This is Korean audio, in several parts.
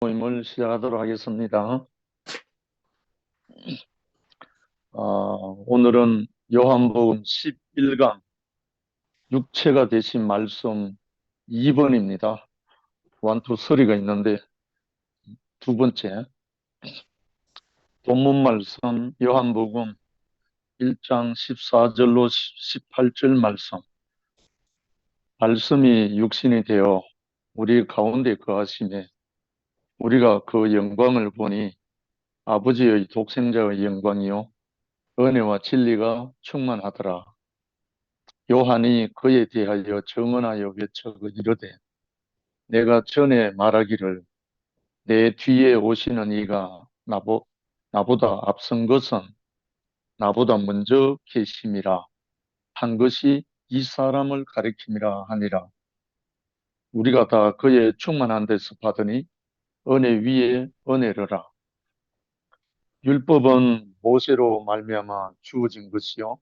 모임을 시작하도록 하겠습니다. 오늘은 요한복음 11강 육체가 되신 말씀 2번입니다. 1, 2, 3가 있는데 두 번째 본문 말씀 요한복음 1장 14절로 18절 말씀이 육신이 되어 우리 가운데 거하심에 우리가 그 영광을 보니 아버지의 독생자의 영광이요 은혜와 진리가 충만하더라. 요한이 그에 대하여 증언하여 외쳐 이르되 내가 전에 말하기를 내 뒤에 오시는 이가 나보다 앞선 것은 나보다 먼저 계심이라 한 것이 이 사람을 가리킴이라 하니라. 우리가 다 그의 충만한 데서 받으니 은혜 위에 은혜로라. 율법은 모세로 말미암아 주어진 것이요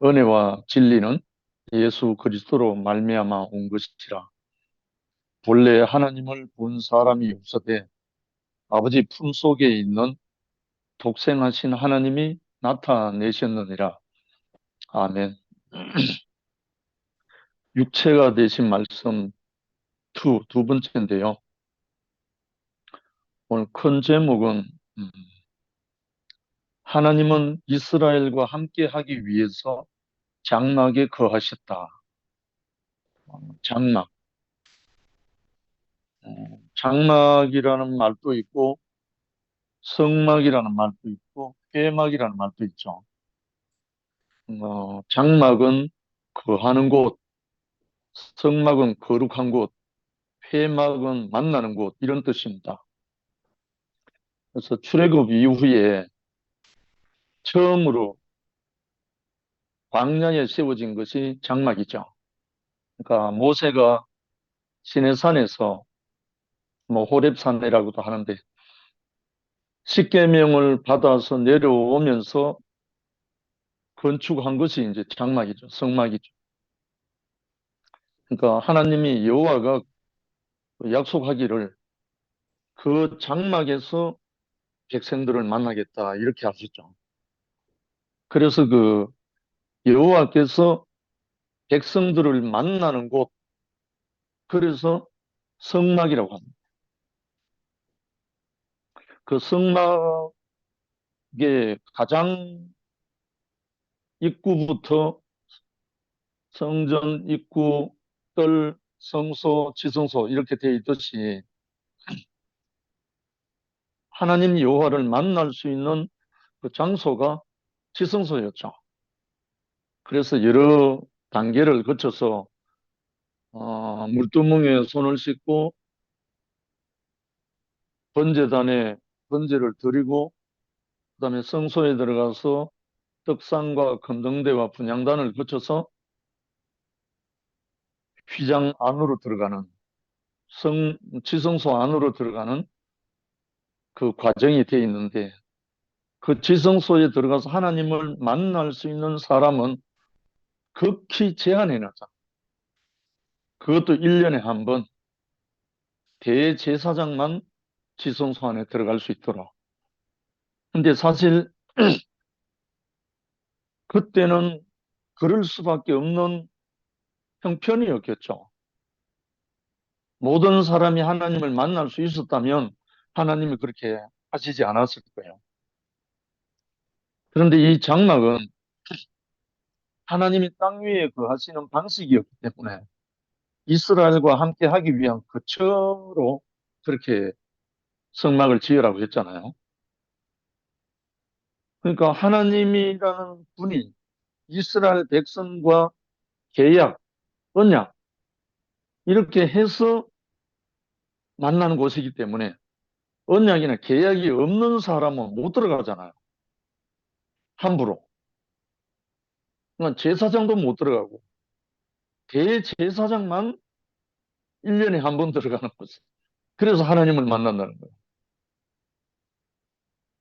은혜와 진리는 예수 그리스도로 말미암아 온 것이라. 본래 하나님을 본 사람이 없으되 아버지 품속에 있는 독생하신 하나님이 나타내셨느니라. 아멘. 육체가 되신 말씀 두 번째인데요. 오늘 큰 제목은 하나님은 이스라엘과 함께 하기 위해서 장막에 거하셨다. 장막. 장막이라는 말도 있고 성막이라는 말도 있고 회막이라는 말도 있죠. 장막은 거하는 곳, 성막은 거룩한 곳, 회막은 만나는 곳 이런 뜻입니다. 그래서 출애굽 이후에 처음으로 광야에 세워진 것이 장막이죠. 그러니까 모세가 시내산에서 호렙산이라고도 하는데 십계명을 받아서 내려오면서 건축한 것이 이제 장막이죠. 성막이죠. 그러니까 하나님이 여호와가 약속하기를 그 장막에서 백성들을 만나겠다 이렇게 하셨죠. 그래서 그 여호와께서 백성들을 만나는 곳, 그래서 성막이라고 합니다. 그 성막의 가장 입구부터 성전 입구, 뜰, 성소, 지성소 이렇게 되어 있듯이 하나님 여호와를 만날 수 있는 그 장소가 지성소였죠. 그래서 여러 단계를 거쳐서 물두멍에 손을 씻고 번제단에 번제를 드리고 그다음에 성소에 들어가서 떡상과 금등대와 분향단을 거쳐서 휘장 안으로 들어가는 지성소 안으로 들어가는 그 과정이 되어 있는데 그 지성소에 들어가서 하나님을 만날 수 있는 사람은 극히 제한해 놨다. 그것도 1년에 한 번 대제사장만 지성소 안에 들어갈 수 있도록. 근데 사실 그때는 그럴 수밖에 없는 형편이었겠죠. 모든 사람이 하나님을 만날 수 있었다면 하나님이 그렇게 하시지 않았을 거예요. 그런데 이 장막은 하나님이 땅 위에 거하시는 방식이었기 때문에 이스라엘과 함께 하기 위한 거처로 그렇게 성막을 지으라고 했잖아요. 그러니까 하나님이라는 분이 이스라엘 백성과 계약, 언약 이렇게 해서 만나는 곳이기 때문에 언약이나 계약이 없는 사람은 못 들어가잖아요. 함부로. 그러니까 제사장도 못 들어가고 대제사장만 1년에 한 번 들어가는 거죠. 그래서 하나님을 만난다는 거예요.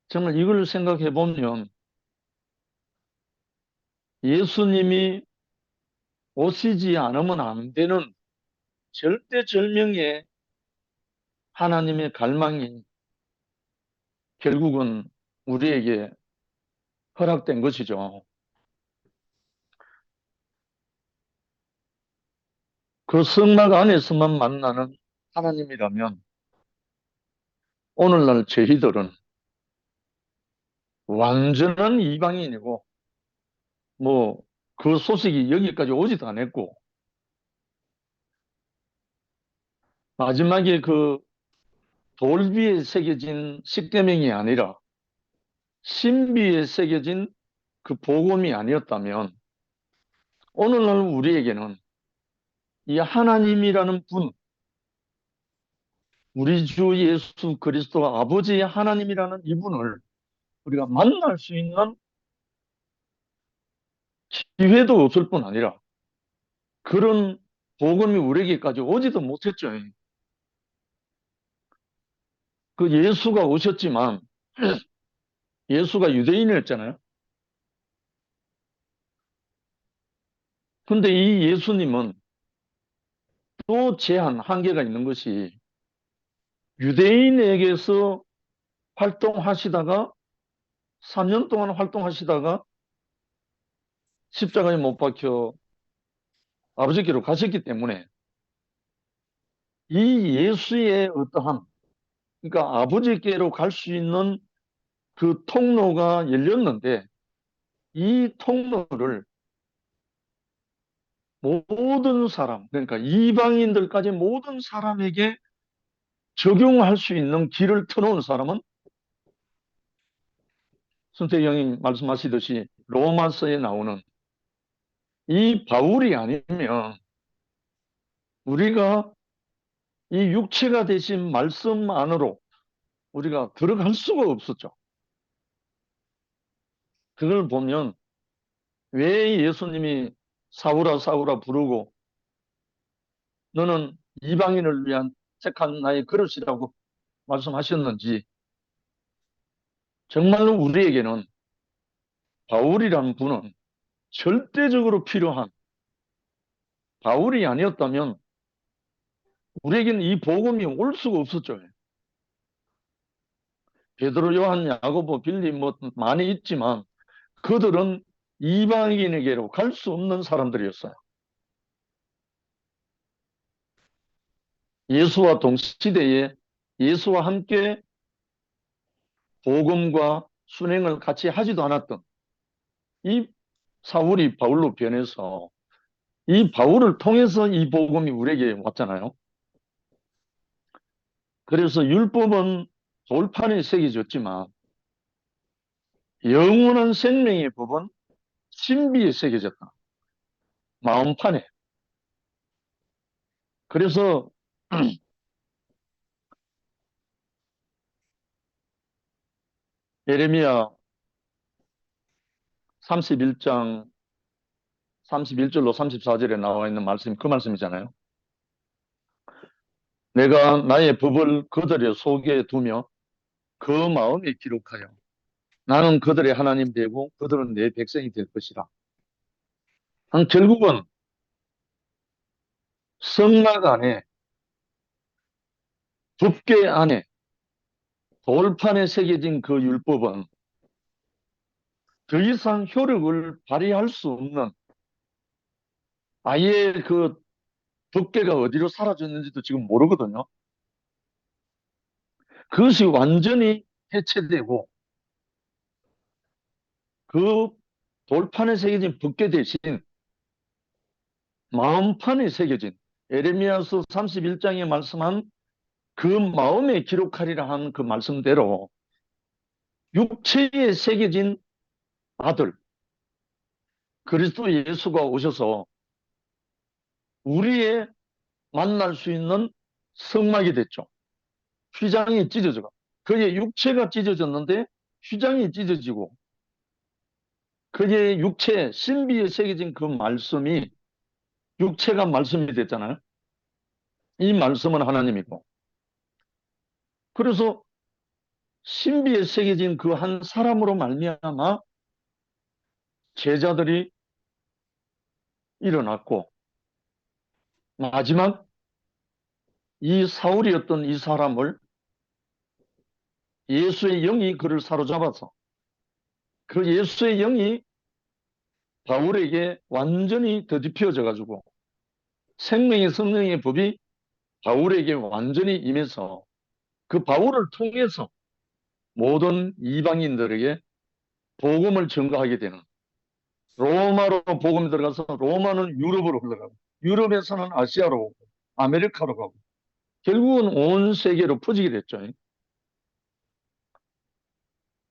정말 이걸 생각해 보면 예수님이 오시지 않으면 안 되는 절대절명의 하나님의 갈망이 결국은 우리에게 허락된 것이죠. 그 성막 안에서만 만나는 하나님이라면 오늘날 저희들은 완전한 이방인이고 뭐 그 소식이 여기까지 오지도 않았고 마지막에 그 돌비에 새겨진 십계명이 아니라 신비에 새겨진 그 복음이 아니었다면 오늘날 우리에게는 이 하나님이라는 분, 우리 주 예수 그리스도 아버지의 하나님이라는 이분을 우리가 만날 수 있는 기회도 없을 뿐 아니라 그런 복음이 우리에게까지 오지도 못했죠. 그 예수가 오셨지만 예수가 유대인이었잖아요. 근데 이 예수님은 또 제한, 한계가 있는 것이 유대인에게서 활동하시다가 3년 동안 활동하시다가 십자가에 못 박혀 아버지께로 가셨기 때문에 이 예수의 어떠한, 그러니까 아버지께로 갈 수 있는 그 통로가 열렸는데 이 통로를 모든 사람, 그러니까 이방인들까지 모든 사람에게 적용할 수 있는 길을 터놓은 사람은 선택형이 말씀하시듯이 로마서에 나오는 이 바울이 아니면 우리가 이 육체가 되신 말씀 안으로 우리가 들어갈 수가 없었죠. 그걸 보면 왜 예수님이 사울아 사울아 부르고 너는 이방인을 위한 택한 나의 그릇이라고 말씀하셨는지 정말로 우리에게는 바울이라는 분은 절대적으로 필요한, 바울이 아니었다면 우리에게는 이 복음이 올 수가 없었죠. 베드로, 요한, 야고보, 빌립 뭐 많이 있지만 그들은 이방인에게로 갈 수 없는 사람들이었어요. 예수와 동시대에 예수와 함께 복음과 순행을 같이 하지도 않았던 이 사울이 바울로 변해서 이 바울을 통해서 이 복음이 우리에게 왔잖아요. 그래서 율법은 돌판에 새겨졌지만 영원한 생명의 법은 신비에 새겨졌다. 마음판에. 그래서 예레미야 31장 31절로 34절에 나와 있는 말씀이 그 말씀이잖아요. 내가 나의 법을 그들의 속에 두며 그 마음에 기록하여 나는 그들의 하나님 되고 그들은 내 백성이 될 것이라. 결국은 성막 안에, 덮개 안에, 돌판에 새겨진 그 율법은 더 이상 효력을 발휘할 수 없는, 아예 그 덮개가 어디로 사라졌는지도 지금 모르거든요. 그것이 완전히 해체되고 그 돌판에 새겨진 덮개 대신 마음판에 새겨진 에레미야서 31장에 말씀한 그 마음에 기록하리라 한 그 말씀대로 육체에 새겨진 아들 그리스도 예수가 오셔서 우리의 만날 수 있는 성막이 됐죠. 휘장이 찢어져가. 그의 육체가 찢어졌는데 휘장이 찢어지고 그의 육체 신비에 새겨진 그 말씀이 육체가 말씀이 됐잖아요. 이 말씀은 하나님이고 그래서 신비에 새겨진 그 한 사람으로 말미암아 제자들이 일어났고 마지막 이 사울이었던 이 사람을 예수의 영이 그를 사로잡아서 그 예수의 영이 바울에게 완전히 더디피어져 가지고 생명의 성령의 법이 바울에게 완전히 임해서 그 바울을 통해서 모든 이방인들에게 복음을 전가하게 되는, 로마로 복음이 들어가서 로마는 유럽으로 흘러가고 유럽에서는 아시아로 오고 아메리카로 가고 결국은 온 세계로 퍼지게 됐죠.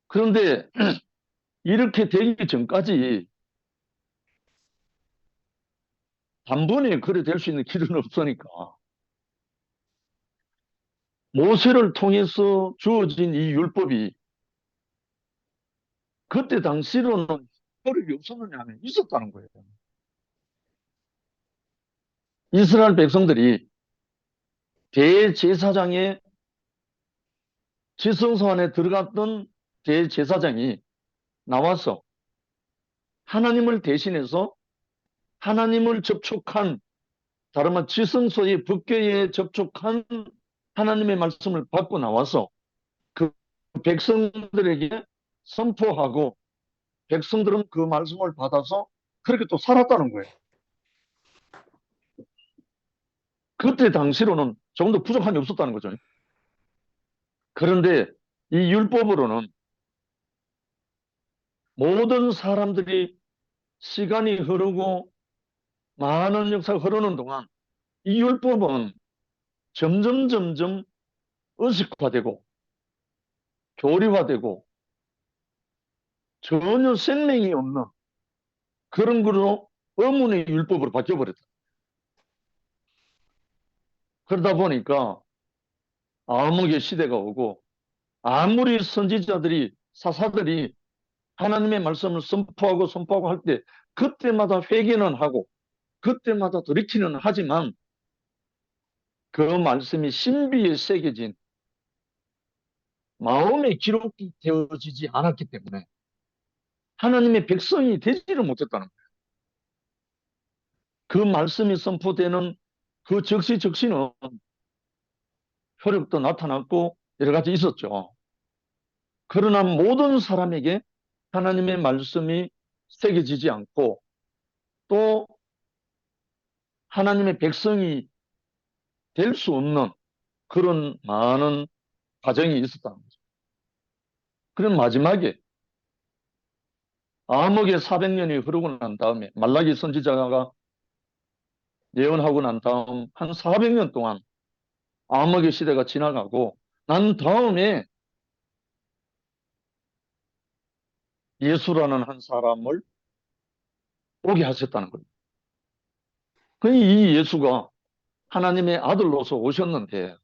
그런데 이렇게 되기 전까지 단번에 그래 될 수 있는 길은 없으니까 모세를 통해서 주어진 이 율법이 그때 당시로는 효력이 없었느냐면 있었다는 거예요. 이스라엘 백성들이 대제사장의 지성소 안에 들어갔던 대제사장이 나와서 하나님을 대신해서 하나님을 접촉한, 다른 말 지성소의 법궤에 접촉한 하나님의 말씀을 받고 나와서 그 백성들에게 선포하고 백성들은 그 말씀을 받아서 그렇게 또 살았다는 거예요. 그때 당시로는 조금 더 부족함이 없었다는 거죠. 그런데 이 율법으로는 모든 사람들이 시간이 흐르고 많은 역사가 흐르는 동안 이 율법은 점점 의식화되고 교리화되고 전혀 생명이 없는 그런 거로 의문의 율법으로 바뀌어버렸다. 그러다 보니까 암흑의 시대가 오고 아무리 선지자들이 사사들이 하나님의 말씀을 선포하고 할 때 그때마다 회개는 하고 그때마다 돌이키는 하지만 그 말씀이 신비에 새겨진 마음에 기록이 되어지지 않았기 때문에 하나님의 백성이 되지를 못했다는 거예요. 그 말씀이 선포되는 그 적시는 효력도 나타났고 여러 가지 있었죠. 그러나 모든 사람에게 하나님의 말씀이 새겨지지 않고 또 하나님의 백성이 될 수 없는 그런 많은 과정이 있었다는 거죠. 그럼 마지막에 암흑의 400년이 흐르고 난 다음에 말라기 선지자가 예언하고 난 다음 한 400년 동안 암흑의 시대가 지나가고 난 다음에 예수라는 한 사람을 오게 하셨다는 거예요. 이 예수가 하나님의 아들로서 오셨는데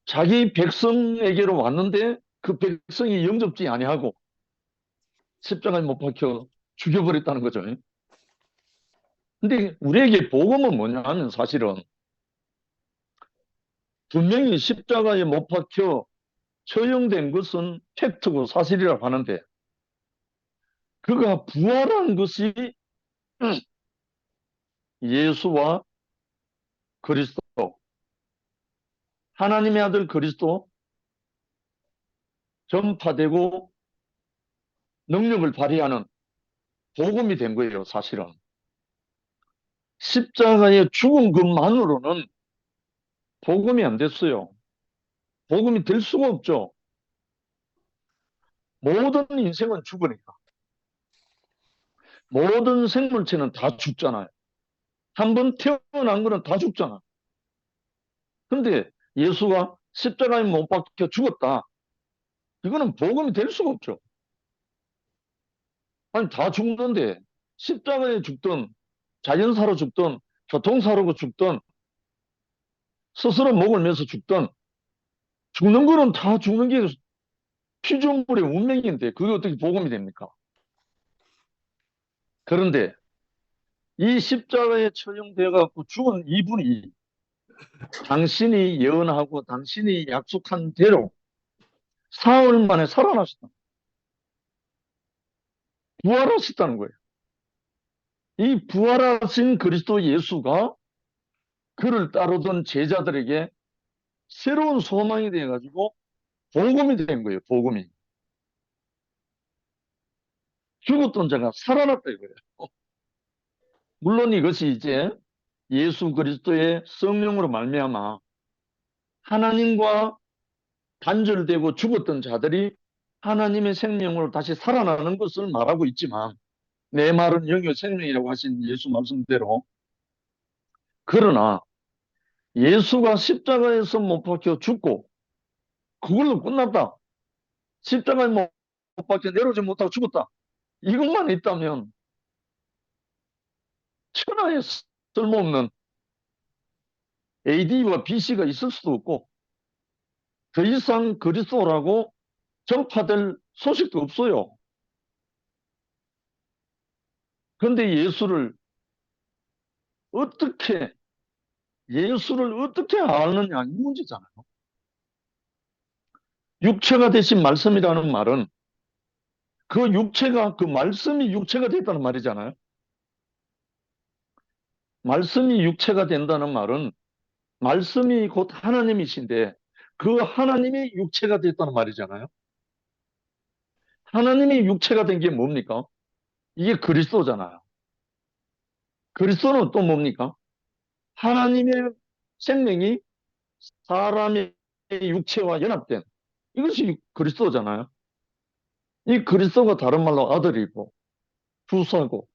자기 백성에게로 왔는데 그 백성이 영접지 아니하고 십자가에 못 박혀 죽여버렸다는 거죠. 근데 우리에게 복음은 뭐냐 하면 사실은 분명히 십자가에 못 박혀 처형된 것은 팩트고 사실이라고 하는데 그가 부활한 것이 예수와 그리스도, 하나님의 아들 그리스도 전파되고 능력을 발휘하는 복음이 된 거예요, 사실은. 십자가에 죽은 것만으로는 복음이 안 됐어요. 복음이 될 수가 없죠. 모든 인생은 죽으니까. 모든 생물체는 다 죽잖아요. 한 번 태어난 거는 다 죽잖아. 근데 예수가 십자가에 못 박혀 죽었다. 이거는 복음이 될 수가 없죠. 아니, 다 죽는데 십자가에 죽든 자연사로 죽든 교통사고로 죽든 스스로 목을 매서 죽든 죽는 거는 다 죽는 게 피조물의 운명인데 그게 어떻게 복음이 됩니까? 그런데 이 십자가에 처형되어 갖고 죽은 이분이 당신이 예언하고 당신이 약속한 대로 사흘 만에 살아나셨다. 부활하셨다는 거예요. 이 부활하신 그리스도 예수가 그를 따르던 제자들에게 새로운 소망이 돼가지고 복음이 된 거예요. 복음이. 죽었던 자가 살아났다 이거예요. 물론 이것이 이제 예수 그리스도의 성령으로 말미암아 하나님과 단절되고 죽었던 자들이 하나님의 생명으로 다시 살아나는 것을 말하고 있지만, 내 말은 영의 생명이라고 하신 예수 말씀대로, 그러나 예수가 십자가에서 못 박혀 죽고 그걸로 끝났다, 십자가에 못 박혀 내려오지 못하고 죽었다, 이것만 있다면 천하에 쓸모없는 AD와 BC가 있을 수도 없고 더 이상 그리스도라고 전파될 소식도 없어요. 그런데 어떻게 예수를 어떻게 아느냐, 이 문제잖아요. 육체가 되신 말씀이라는 말은 그 말씀이 육체가 됐다는 말이잖아요. 말씀이 육체가 된다는 말은 말씀이 곧 하나님이신데 그 하나님이 육체가 됐다는 말이잖아요. 하나님이 육체가 된 게 뭡니까? 이게 그리스도잖아요. 그리스도는 또 뭡니까? 하나님의 생명이 사람의 육체와 연합된, 이것이 그리스도잖아요. 이 그리스도가 다른 말로 아들이고 주사고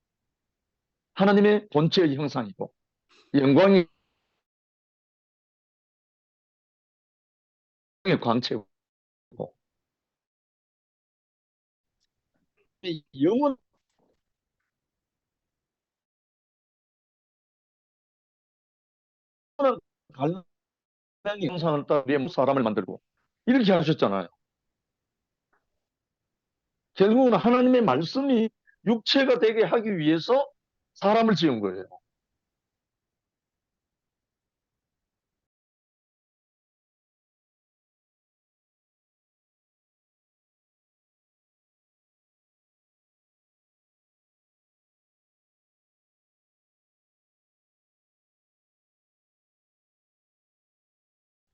하나님의 본체의 형상이고 영광의 광채고 영원한 갈망의 형상을 따라 사람을 만들고 이렇게 하셨잖아요. 결국은 하나님의 말씀이 육체가 되게 하기 위해서 사람을 지은 거예요.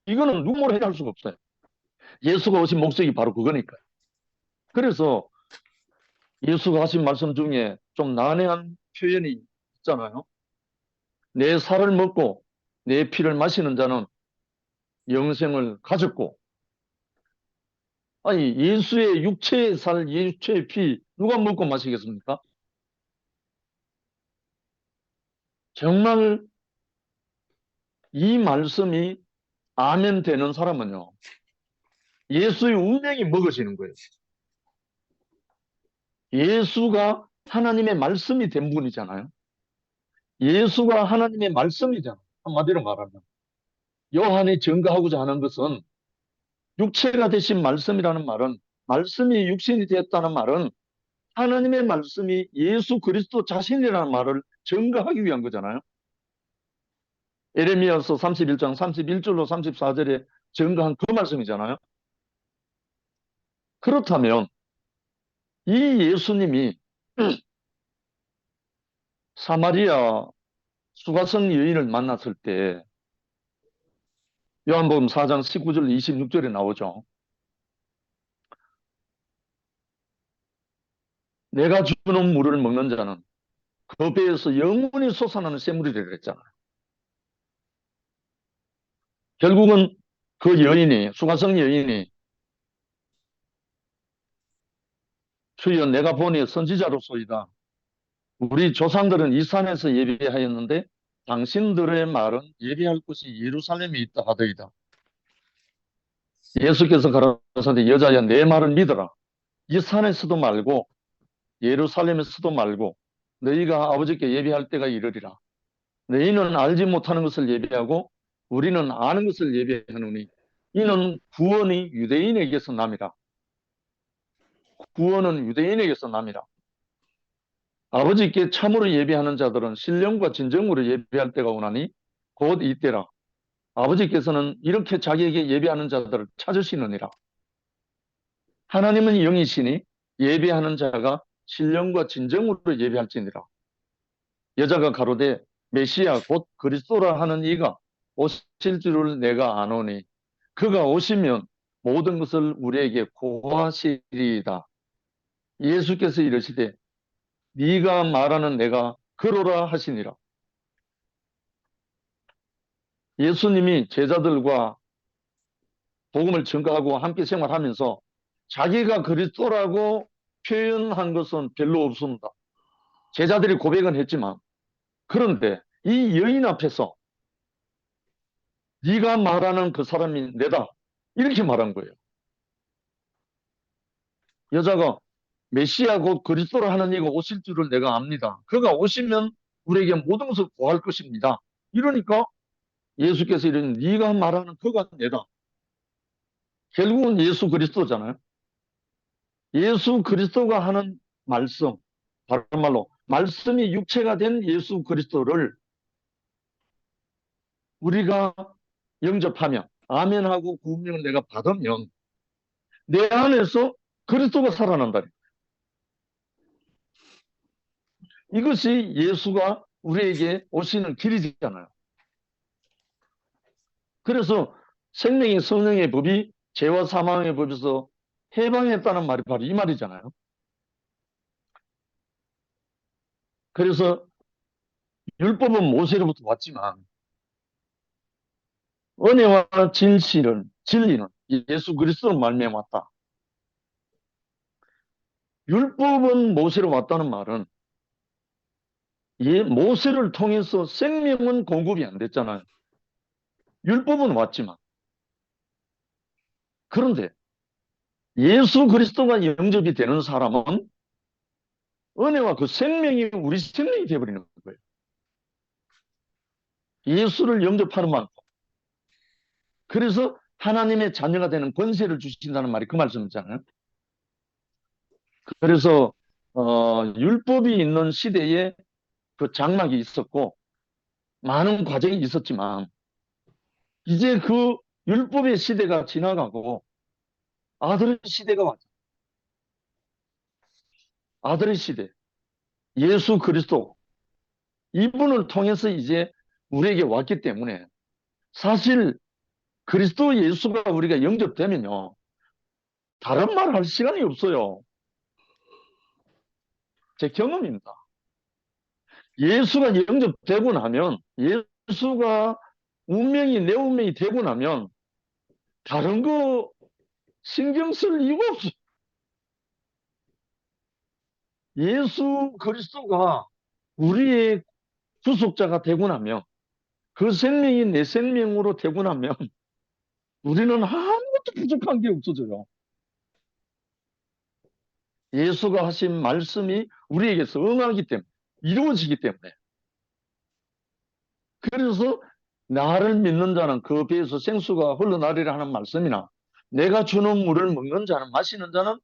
이거는 누구를 해결할 수가 없어요. 예수가 오신 목적이 바로 그거니까요. 그래서 예수가 하신 말씀 중에 좀 난해한 표현이 있잖아요. 내 살을 먹고 내 피를 마시는 자는 영생을 가졌고, 아니 예수의 육체의 살, 육체의 피 누가 먹고 마시겠습니까? 정말 이 말씀이 아멘 되는 사람은요, 예수의 운명이 먹어지는 거예요. 예수가 하나님의 말씀이 된 분이잖아요. 예수가 하나님의 말씀이잖아요. 한마디로 말하면. 요한이 증거하고자 하는 것은, 육체가 되신 말씀이라는 말은, 말씀이 육신이 되었다는 말은 하나님의 말씀이 예수 그리스도 자신이라는 말을 증거하기 위한 거잖아요. 에레미야서 31장 31절로 34절에 증거한 그 말씀이잖아요. 그렇다면 이 예수님이 사마리아 수가성 여인을 만났을 때, 요한복음 4장 19절 26절에 나오죠. 내가 주는 물을 먹는 자는 그 배에서 영원히 솟아나는 샘물이 되라 했잖아요. 결국은 그 여인이, 수가성 여인이, 주여 내가 보니 선지자로소이다, 우리 조상들은 이 산에서 예배하였는데 당신들의 말은 예배할 곳이 예루살렘에 있다 하더이다. 예수께서 가라사대 여자야 내 말을 믿어라. 이 산에서도 말고 예루살렘에서도 말고 너희가 아버지께 예배할 때가 이르리라. 너희는 알지 못하는 것을 예배하고 우리는 아는 것을 예배하노니 이는 구원이 유대인에게서 남이라. 구원은 유대인에게서 남이라. 아버지께 참으로 예배하는 자들은 신령과 진정으로 예배할 때가 오나니 곧 이때라. 아버지께서는 이렇게 자기에게 예배하는 자들을 찾으시느니라. 하나님은 영이시니 예배하는 자가 신령과 진정으로 예배할지니라. 여자가 가로되 메시아 곧 그리스도라 하는 이가 오실 줄을 내가 아노니 그가 오시면 모든 것을 우리에게 고하시리이다. 예수께서 이르시되 네가 말하는 내가 그러라 하시니라. 예수님이 제자들과 복음을 전가하고 함께 생활하면서 자기가 그리스도라고 표현한 것은 별로 없습니다. 제자들이 고백은 했지만 그런데 이 여인 앞에서 네가 말하는 그 사람이 내다 이렇게 말한 거예요. 여자가 메시아 곧 그리스도라 하는 이가 오실 줄을 내가 압니다. 그가 오시면 우리에게 모든 것을 구할 것입니다. 이러니까 예수께서 이런 네가 말하는 그가 내다. 결국은 예수 그리스도잖아요. 예수 그리스도가 하는 말씀, 다른 말로 말씀이 육체가 된 예수 그리스도를 우리가 영접하면 아멘하고 구원을 내가 받으면 내 안에서 그리스도가 살아난다. 이것이 예수가 우리에게 오시는 길이잖아요. 그래서 생명의 성령의 법이 죄와 사망의 법에서 해방했다는 말이 바로 이 말이잖아요. 그래서 율법은 모세로부터 왔지만 은혜와 진리는 예수 그리스도로 말미암아 왔다. 율법은 모세로 왔다는 말은 모세를 통해서 생명은 공급이 안 됐잖아요. 율법은 왔지만. 그런데 예수 그리스도가 영접이 되는 사람은 은혜와 그 생명이 우리 생명이 되어버리는 거예요. 예수를 영접하는 만큼. 그래서 하나님의 자녀가 되는 권세를 주신다는 말이 그 말씀이잖아요. 그래서 율법이 있는 시대에 그 장막이 있었고 많은 과정이 있었지만 이제 그 율법의 시대가 지나가고 아들의 시대가 왔죠. 아들의 시대. 예수 그리스도. 이분을 통해서 이제 우리에게 왔기 때문에 사실 그리스도 예수가 우리가 영접되면요. 다른 말 할 시간이 없어요. 제 경험입니다. 예수가 영접되고 나면 예수가 운명이 내 운명이 되고 나면 다른 거 신경 쓸 이유가 없어요. 예수 그리스도가 우리의 구속자가 되고 나면 그 생명이 내 생명으로 되고 나면 우리는 아무것도 부족한 게 없어져요. 예수가 하신 말씀이 우리에게서 응하기 때문에 이루어지기 때문에 그래서 나를 믿는 자는 그 배에서 생수가 흘러나리라 하는 말씀이나 내가 주는 물을 먹는 자는 마시는 자는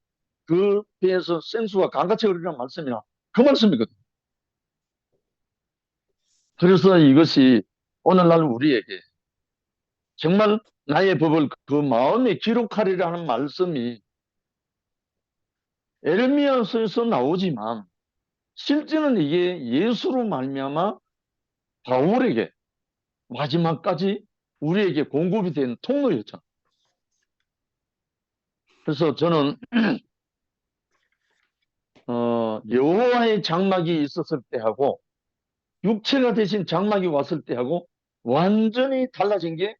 그 배에서 생수가 강같이 흐르라는 말씀이나 그 말씀이거든요. 그래서 이것이 오늘날 우리에게 정말 나의 법을 그 마음에 기록하리라 하는 말씀이 에르미야서에서 나오지만 실제는 이게 예수로 말미암아 바울에게 마지막까지 우리에게 공급이 된 통로였죠. 그래서 저는 여호와의 장막이 있었을 때하고 육체가 대신 장막이 왔을 때하고 완전히 달라진 게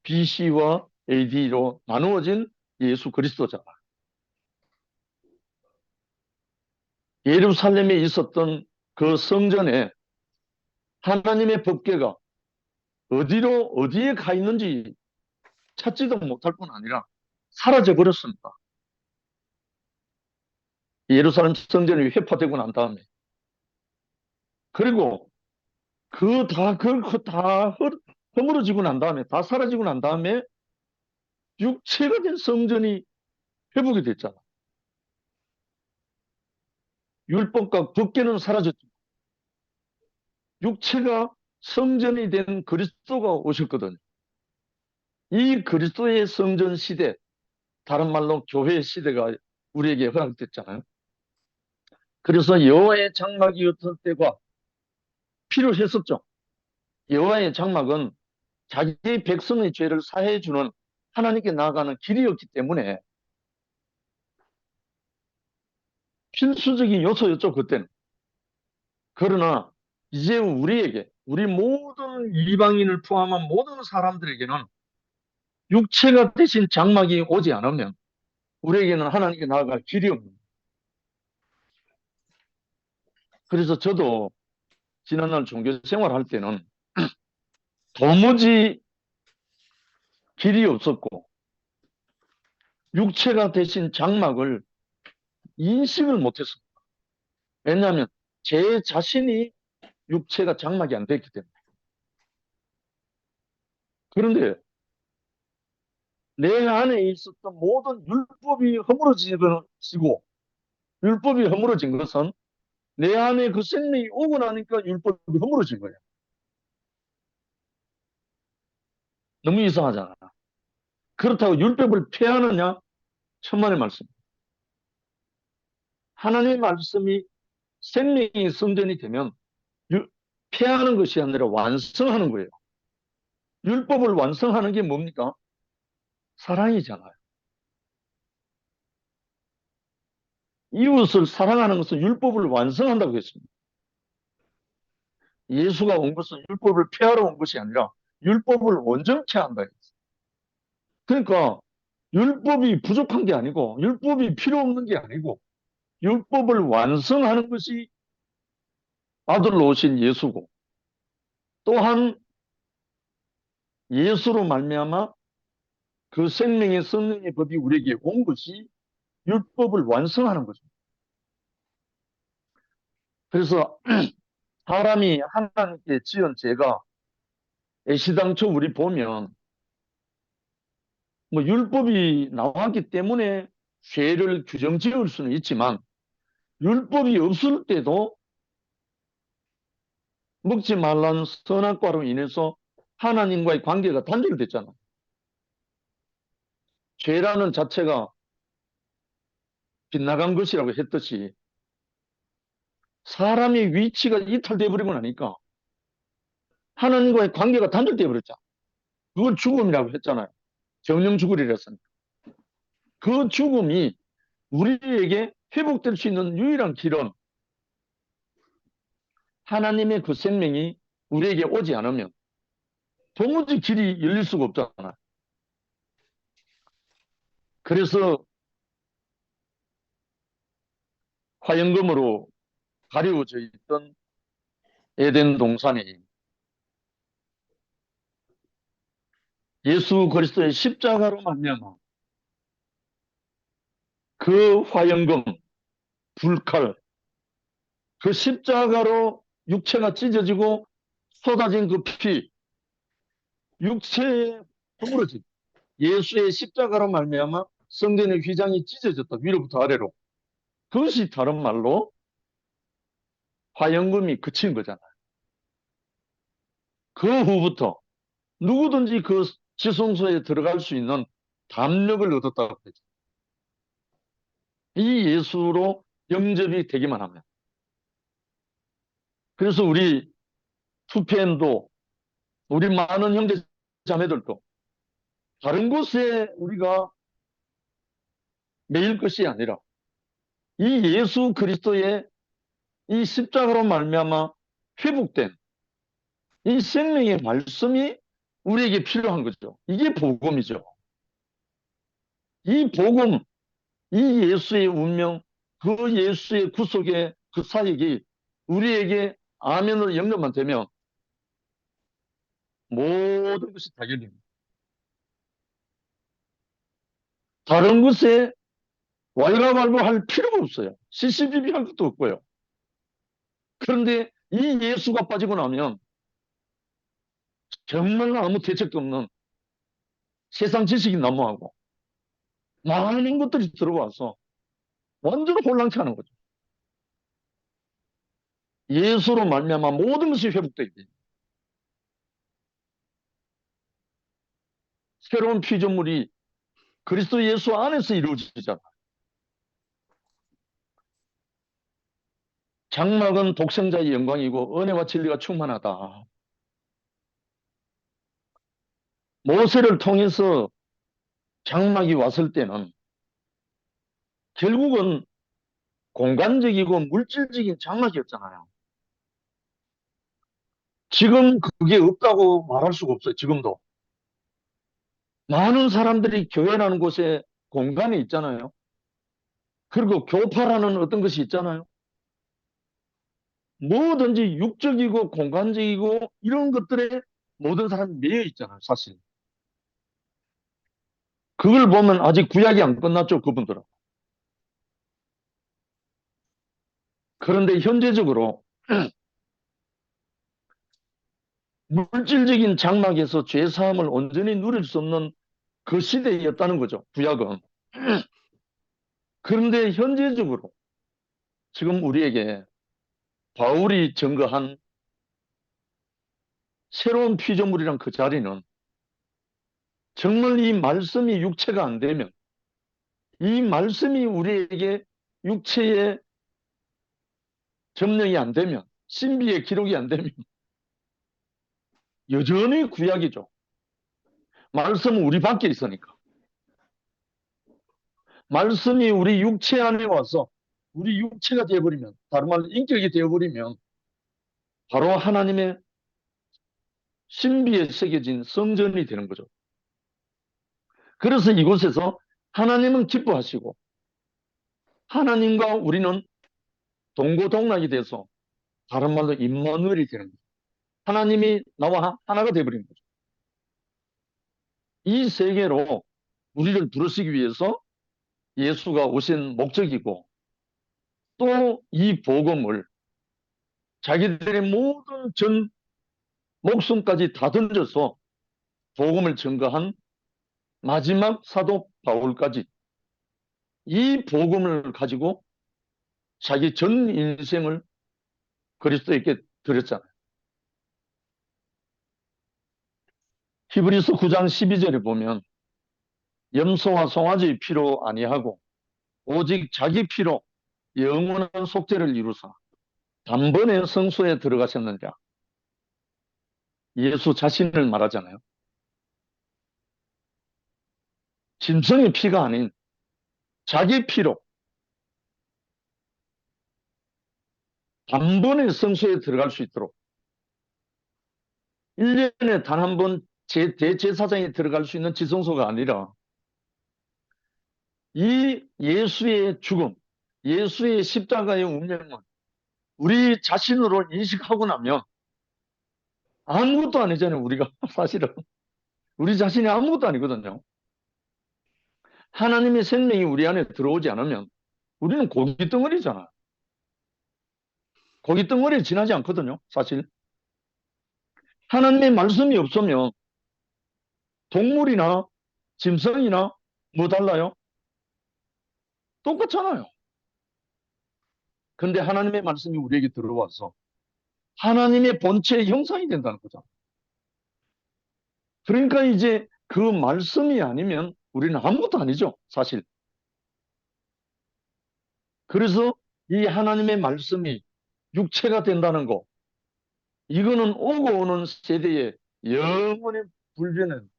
BC와 AD로 나누어진 예수 그리스도잖아. 예루살렘에 있었던 그 성전에 하나님의 법궤가 어디에 가 있는지 찾지도 못할 뿐 아니라 사라져 버렸습니다. 예루살렘 성전이 회파되고 난 다음에. 그리고 다 허물어지고 난 다음에, 다 사라지고 난 다음에 육체가 된 성전이 회복이 됐잖아. 율법과 법궤는 사라졌죠. 육체가 성전이 된 그리스도가 오셨거든요. 이 그리스도의 성전 시대, 다른 말로 교회 시대가 우리에게 허락됐잖아요. 그래서 여호와의 장막이 어떨 때가 필요했었죠. 여호와의 장막은 자기 백성의 죄를 사해 주는 하나님께 나아가는 길이었기 때문에 필수적인 요소였죠, 그때는. 그러나 이제 우리에게, 우리 모든 이방인을 포함한 모든 사람들에게는 육체가 대신 장막이 오지 않으면 우리에게는 하나님께 나아갈 길이 없는 거예요. 그래서 저도 지난날 종교 생활할 때는 도무지 길이 없었고 육체가 대신 장막을 인식을 못했습니다. 왜냐하면 제 자신이 육체가 장막이 안 됐기 때문에. 그런데 내 안에 있었던 모든 율법이 허물어지고 율법이 허물어진 것은 내 안에 그 생명이 오고 나니까 율법이 허물어진 거예요. 너무 이상하잖아. 그렇다고 율법을 폐하느냐? 천만의 말씀. 하나님의 말씀이 생명이 성전이 되면 폐하는 것이 아니라 완성하는 거예요. 율법을 완성하는 게 뭡니까? 사랑이잖아요. 이웃을 사랑하는 것은 율법을 완성한다고 했습니다. 예수가 온 것은 율법을 폐하러 온 것이 아니라 율법을 온전케 한다. 그러니까 율법이 부족한 게 아니고 율법이 필요 없는 게 아니고 율법을 완성하는 것이 아들로 오신 예수고 또한 예수로 말미암아 그 생명의 성령의 법이 우리에게 온 것이 율법을 완성하는 거죠. 그래서 사람이 하나님께 지은 죄가 애시당초 우리 보면 뭐 율법이 나왔기 때문에 죄를 규정 지을 수는 있지만 율법이 없을 때도 먹지 말라는 선악과로 인해서 하나님과의 관계가 단절됐잖아. 죄라는 자체가 빗나간 것이라고 했듯이 사람의 위치가 이탈돼 버리고 나니까 하나님과의 관계가 단절돼 버렸잖아. 그걸 죽음이라고 했잖아요. 정령 죽으리랬으니까. 그 죽음이 우리에게 회복될 수 있는 유일한 길은 하나님의 그 생명이 우리에게 오지 않으면 도무지 길이 열릴 수가 없잖아요. 그래서 화영검으로 가려워져 있던 에덴 동산이 예수 그리스도의 십자가로 말미암아 그 화영검, 불칼, 그 십자가로 육체가 찢어지고 쏟아진 그 피, 육체에 허물어진 예수의 십자가로 말미암아 성전의 휘장이 찢어졌다. 위로부터 아래로. 그것이 다른 말로 화영금이 그친 거잖아요. 그 후부터 누구든지 그 지성소에 들어갈 수 있는 담력을 얻었다고 했죠. 이 예수로 영접이 되기만 하면. 그래서 우리 투펜도 우리 많은 형제 자매들도 다른 곳에 우리가 매일 것이 아니라 이 예수 그리스도의 이 십자가로 말미암아 회복된 이 생명의 말씀이 우리에게 필요한 거죠. 이게 복음이죠. 이 복음, 이 예수의 운명, 그 예수의 구속의 그 사역이 우리에게 아멘으로 영접만 되면 모든 것이 다 열립니다. 다른 것에 왈가왈부할 필요가 없어요. CCTV 할 것도 없고요. 그런데 이 예수가 빠지고 나면 정말 아무 대책도 없는 세상 지식이 난무하고 많은 것들이 들어와서 완전 혼란케 하는 거죠. 예수로 말미암아 모든 것이 회복되게 돼요. 새로운 피조물이 그리스도 예수 안에서 이루어지잖아. 장막은 독생자의 영광이고 은혜와 진리가 충만하다. 모세를 통해서 장막이 왔을 때는 결국은 공간적이고 물질적인 장막이었잖아요. 지금 그게 없다고 말할 수가 없어요. 지금도. 많은 사람들이 교회라는 곳에 공간이 있잖아요. 그리고 교파라는 어떤 것이 있잖아요. 뭐든지 육적이고 공간적이고 이런 것들에 모든 사람이 매여 있잖아요. 사실. 그걸 보면 아직 구약이 안 끝났죠. 그분들은. 그런데 현재적으로 물질적인 장막에서 죄 사함을 온전히 누릴 수 없는 그 시대였다는 거죠. 구약은. 그런데 현재적으로 지금 우리에게 바울이 증거한 새로운 피조물이란 그 자리는 정말 이 말씀이 육체가 안 되면, 이 말씀이 우리에게 육체의 점령이 안 되면, 신비의 기록이 안 되면 여전히 구약이죠. 말씀은 우리 밖에 있으니까. 말씀이 우리 육체 안에 와서 우리 육체가 되어버리면, 다른 말로 인격이 되어버리면 바로 하나님의 신비에 새겨진 성전이 되는 거죠. 그래서 이곳에서 하나님은 기뻐하시고 하나님과 우리는 동고동락이 돼서 다른 말로 임마누엘이 되는 거죠. 하나님이 나와 하나가 되어버린 거죠. 이 세계로 우리를 부르시기 위해서 예수가 오신 목적이고 또 이 복음을 자기들의 모든 전 목숨까지 다 던져서 복음을 증거한 마지막 사도 바울까지 이 복음을 가지고 자기 전 인생을 그리스도에게 드렸잖아요. 히브리서 9장 12절에 보면 염소와 송아지의 피로 아니하고 오직 자기 피로 영원한 속죄를 이루사 단번에 성소에 들어가셨느니라. 예수 자신을 말하잖아요. 짐승의 피가 아닌 자기 피로 단번에 성소에 들어갈 수 있도록 1년에 단 한 번 대제사장이 들어갈 수 있는 지성소가 아니라 이 예수의 죽음, 예수의 십자가의 운명은 우리 자신으로 인식하고 나면 아무것도 아니잖아요. 우리가 사실은 우리 자신이 아무것도 아니거든요. 하나님의 생명이 우리 안에 들어오지 않으면 우리는 고깃덩어리잖아요. 고깃덩어리에 지나지 않거든요. 사실 하나님의 말씀이 없으면 동물이나 짐승이나 뭐 달라요? 똑같잖아요. 근데 하나님의 말씀이 우리에게 들어와서 하나님의 본체의 형상이 된다는 거죠. 그러니까 이제 그 말씀이 아니면 우리는 아무것도 아니죠, 사실. 그래서 이 하나님의 말씀이 육체가 된다는 거, 이거는 오고 오는 세대에 영원히 불변한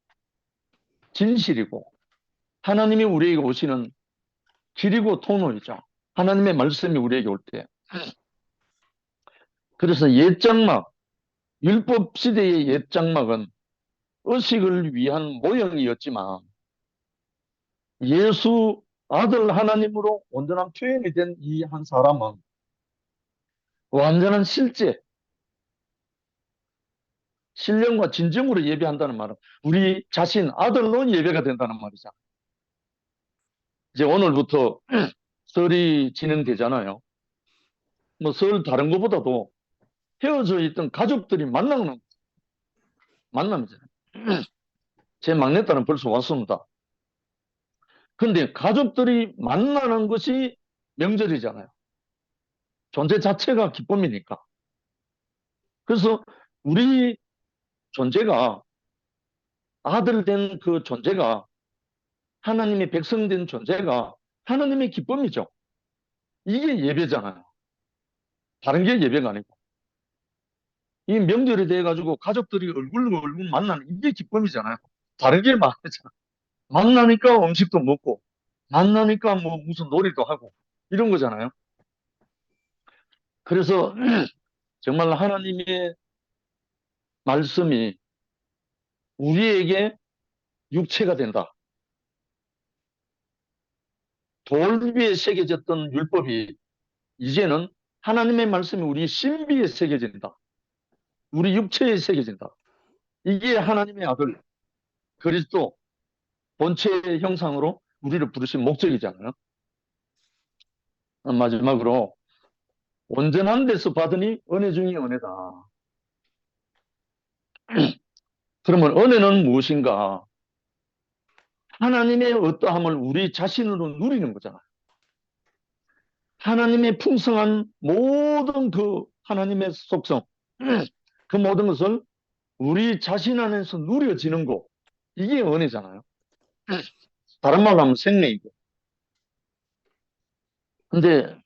진실이고, 하나님이 우리에게 오시는 길이고 통로이죠. 하나님의 말씀이 우리에게 올 때. 그래서 옛장막, 율법 시대의 옛장막은 의식을 위한 모형이었지만, 예수 아들 하나님으로 온전한 표현이 된 이 한 사람은 완전한 실제, 신령과 진정으로 예배한다는 말은 우리 자신 아들로 예배가 된다는 말이죠. 이제 오늘부터 설이 진행되잖아요. 뭐 설 다른 것보다도 헤어져 있던 가족들이 만나는 만남이잖아요. 제 막내딸은 벌써 왔습니다. 근데 가족들이 만나는 것이 명절이잖아요. 존재 자체가 기쁨이니까. 그래서 우리 존재가 아들 된 그 존재가 하나님의 백성 된 존재가 하나님의 기쁨이죠. 이게 예배잖아요. 다른 게 예배가 아니고. 이 명절이 돼가지고 가족들이 얼굴 만나는 이게 기쁨이잖아요. 다르게 말하잖아. 만나니까 음식도 먹고, 만나니까 뭐 무슨 놀이도 하고, 이런 거잖아요. 그래서 정말 하나님의 말씀이 우리에게 육체가 된다. 돌 위에 새겨졌던 율법이 이제는 하나님의 말씀이 우리 신비에 새겨진다. 우리 육체에 새겨진다. 이게 하나님의 아들 그리스도 본체의 형상으로 우리를 부르신 목적이잖아요. 마지막으로 온전한 데서 받으니 은혜 중에 은혜다. 그러면 은혜는 무엇인가? 하나님의 어떠함을 우리 자신으로 누리는 거잖아요. 하나님의 풍성한 모든 그 하나님의 속성, 그 모든 것을 우리 자신 안에서 누려지는 것. 이게 은혜잖아요. 다른 말로 하면 생명이고. 근데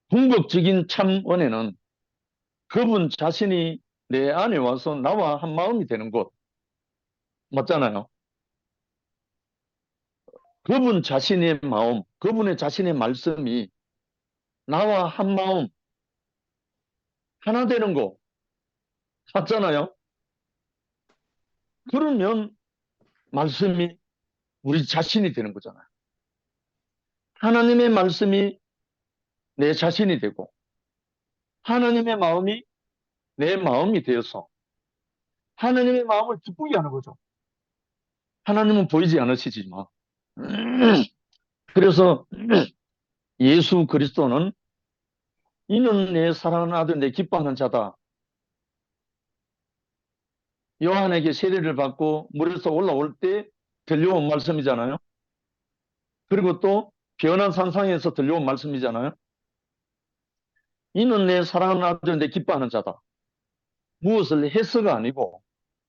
궁극적인 참 은혜는 그분 자신이 내 안에 와서 나와 한 마음이 되는 것. 맞잖아요. 그분 자신의 마음, 그분의 자신의 말씀이 나와 한 마음, 하나 되는 거. 맞잖아요. 그러면 말씀이 우리 자신이 되는 거잖아요. 하나님의 말씀이 내 자신이 되고, 하나님의 마음이 내 마음이 되어서, 하나님의 마음을 기쁘게 하는 거죠. 하나님은 보이지 않으시지만. 그래서 예수 그리스도는 이는 내 사랑하는 아들, 내 기뻐하는 자다. 요한에게 세례를 받고 물에서 올라올 때 들려온 말씀이잖아요. 그리고 또 변한 산상에서 들려온 말씀이잖아요. 이는 내 사랑하는 아들, 내 기뻐하는 자다. 무엇을 해서가 아니고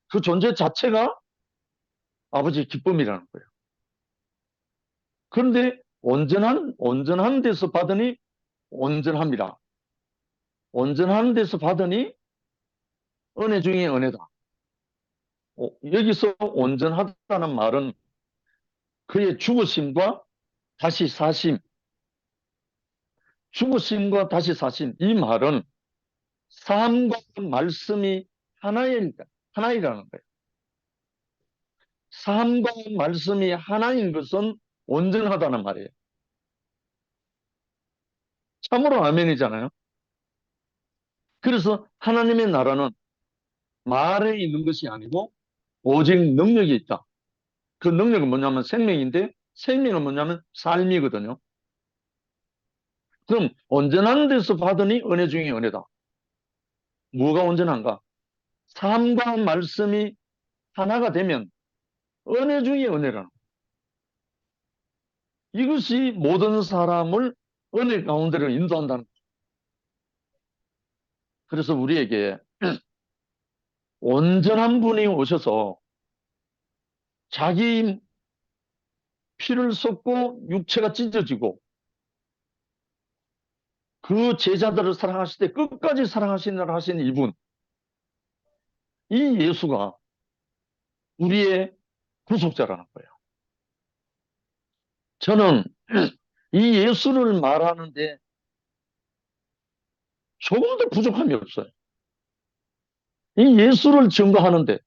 그 존재 자체가 아버지의 기쁨이라는 거예요. 그런데 온전한 데서 받으니 온전함이라. 온전한 데서 받으니 은혜 중에 은혜다. 여기서 온전하다는 말은 그의 죽으심과 다시 사심, 죽으심과 다시 사심, 이 말은 삶과 말씀이 하나이라는 거예요. 삶과 말씀이 하나인 것은 온전하다는 말이에요. 참으로 아멘이잖아요. 그래서 하나님의 나라는 말에 있는 것이 아니고 오직 능력이 있다. 그 능력은 뭐냐면 생명인데 생명은 뭐냐면 삶이거든요. 그럼 온전한 데서 받으니 은혜 중에 은혜다. 뭐가 온전한가? 삶과 말씀이 하나가 되면 은혜 중에 은혜라는 거예요. 이것이 모든 사람을 은혜 가운데로 인도한다는 거예요. 그래서 우리에게 온전한 분이 오셔서 자기 피를 쏟고 육체가 찢어지고 그 제자들을 사랑하실 때 끝까지 사랑하시느라 하신 이분, 이 예수가 우리의 구속자라는 거예요. 저는 이 예수를 말하는데 조금도 부족함이 없어요. 이 예수를 증거하는데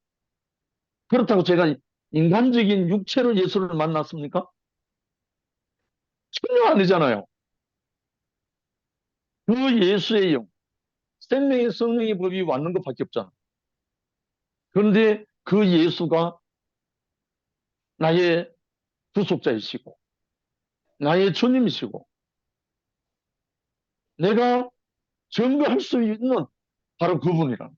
그렇다고 제가 인간적인 육체로 예수를 만났습니까? 전혀 아니잖아요. 그 예수의 영, 생명의 성령의 법이 왔는 것밖에 없잖아. 그런데 그 예수가 나의 구속자이시고 나의 주님이시고 내가 증거할 수 있는 바로 그분이란.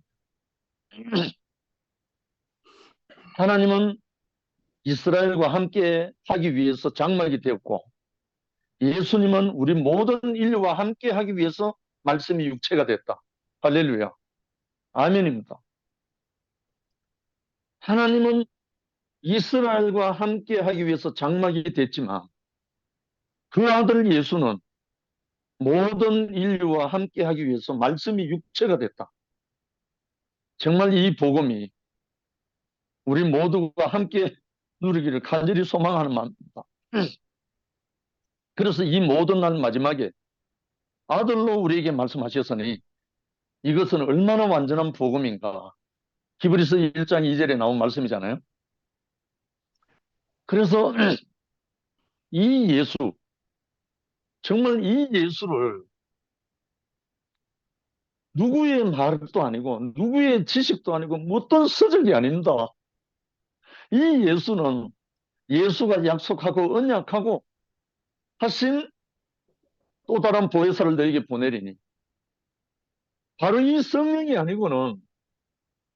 하나님은 이스라엘과 함께 하기 위해서 장막이 되었고 예수님은 우리 모든 인류와 함께 하기 위해서 말씀이 육체가 됐다. 할렐루야. 아멘입니다. 하나님은 이스라엘과 함께 하기 위해서 장막이 됐지만 그 아들 예수는 모든 인류와 함께 하기 위해서 말씀이 육체가 됐다. 정말 이 복음이 우리 모두가 함께 누리기를 간절히 소망하는 마음입니다. 그래서 이 모든 날 마지막에 아들로 우리에게 말씀하셨으니 이것은 얼마나 완전한 복음인가. 히브리서 1장 2절에 나온 말씀이잖아요. 그래서 이 예수, 정말 이 예수를 누구의 말도 아니고 누구의 지식도 아니고 어떤 서적이 아닙니다. 이 예수는 예수가 약속하고 언약하고 하신 또 다른 보혜사를 너에게 보내리니 바로 이 성령이 아니고는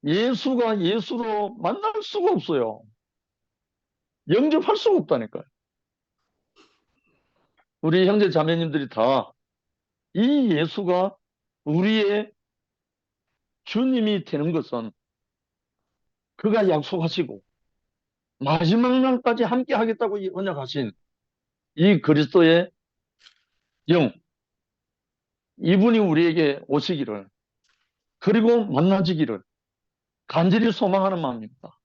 예수가 예수로 만날 수가 없어요. 영접할 수가 없다니까요. 우리 형제 자매님들이 다 이 예수가 우리의 주님이 되는 것은 그가 약속하시고 마지막 날까지 함께 하겠다고 언약하신 이 그리스도의 영, 이분이 우리에게 오시기를 그리고 만나지기를 간절히 소망하는 마음입니다.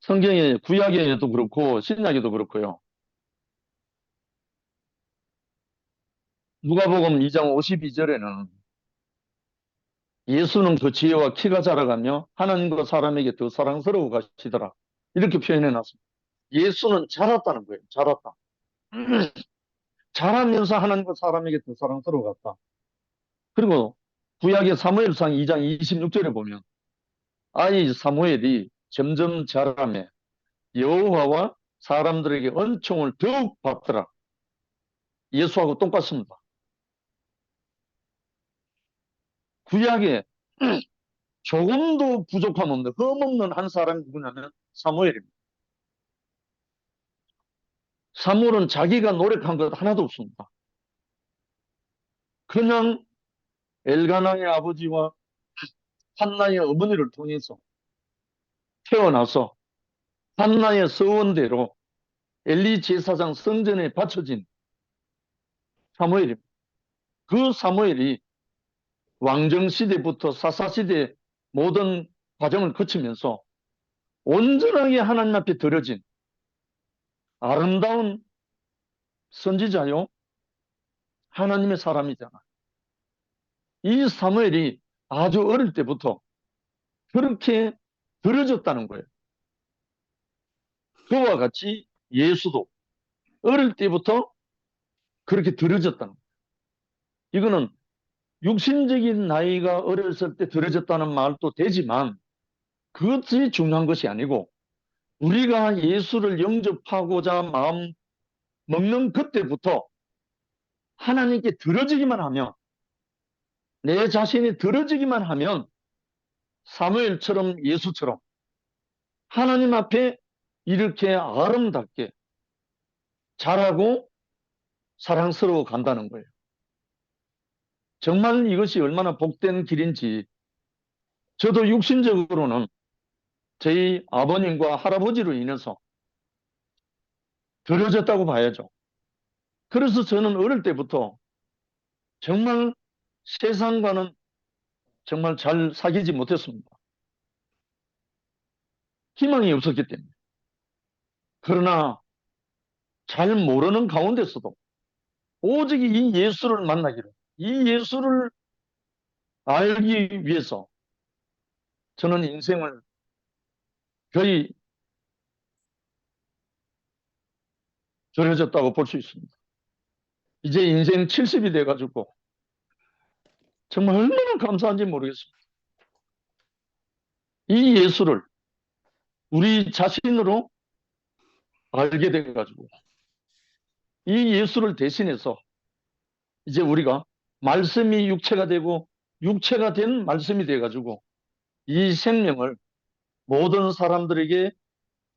성경에 구약에도 그렇고 신약에도 그렇고요. 누가복음 2장 52절에는 예수는 그 지혜와 키가 자라가며 하나님과 사람에게 더 사랑스러워 가시더라. 이렇게 표현해 놨습니다. 예수는 자랐다는 거예요. 자랐다. 자라면서 하나님과 사람에게 더 사랑스러워 갔다. 그리고 구약의 사무엘상 2장 26절에 보면 아이 사무엘이 점점 자라며 여호와와 사람들에게 은총을 더욱 받더라. 예수하고 똑같습니다. 구약에 조금도 부족함 없는 흠없는 한 사람이 누구냐면 사무엘입니다. 사무엘은 자기가 노력한 것 하나도 없습니다. 그냥 엘가나의 아버지와 한나의 어머니를 통해서 태어나서 한나의 서원대로 엘리 제사장 성전에 바쳐진 사무엘입니다. 그 사무엘이 왕정시대부터 사사시대 모든 과정을 거치면서 온전하게 하나님 앞에 드려진 아름다운 선지자요 하나님의 사람이잖아. 이 사무엘이 아주 어릴 때부터 그렇게 들어졌다는 거예요. 그와 같이 예수도 어릴 때부터 그렇게 들어졌다는 거예요. 이거는 육신적인 나이가 어렸을 때 들어졌다는 말도 되지만 그것이 중요한 것이 아니고 우리가 예수를 영접하고자 마음 먹는 그때부터 하나님께 들어지기만 하면 내 자신이 들어지기만 하면 사무엘처럼 예수처럼 하나님 앞에 이렇게 아름답게 자라고 사랑스러워 간다는 거예요. 정말 이것이 얼마나 복된 길인지 저도 육신적으로는 저희 아버님과 할아버지로 인해서 들어졌다고 봐야죠. 그래서 저는 어릴 때부터 정말 세상과는 정말 잘 사귀지 못했습니다. 희망이 없었기 때문에. 그러나 잘 모르는 가운데서도 오직 이 예수를 만나기를, 이 예수를 알기 위해서 저는 인생을 거의 들어졌다고 볼 수 있습니다. 이제 인생 70이 돼가지고 정말 얼마나 감사한지 모르겠습니다. 이 예수를 우리 자신으로 알게 돼가지고 이 예수를 대신해서 이제 우리가 말씀이 육체가 되고 육체가 된 말씀이 돼가지고 이 생명을 모든 사람들에게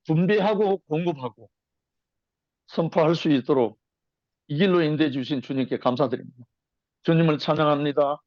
분배하고 공급하고 선포할 수 있도록 이 길로 인도해 주신 주님께 감사드립니다. 주님을 찬양합니다.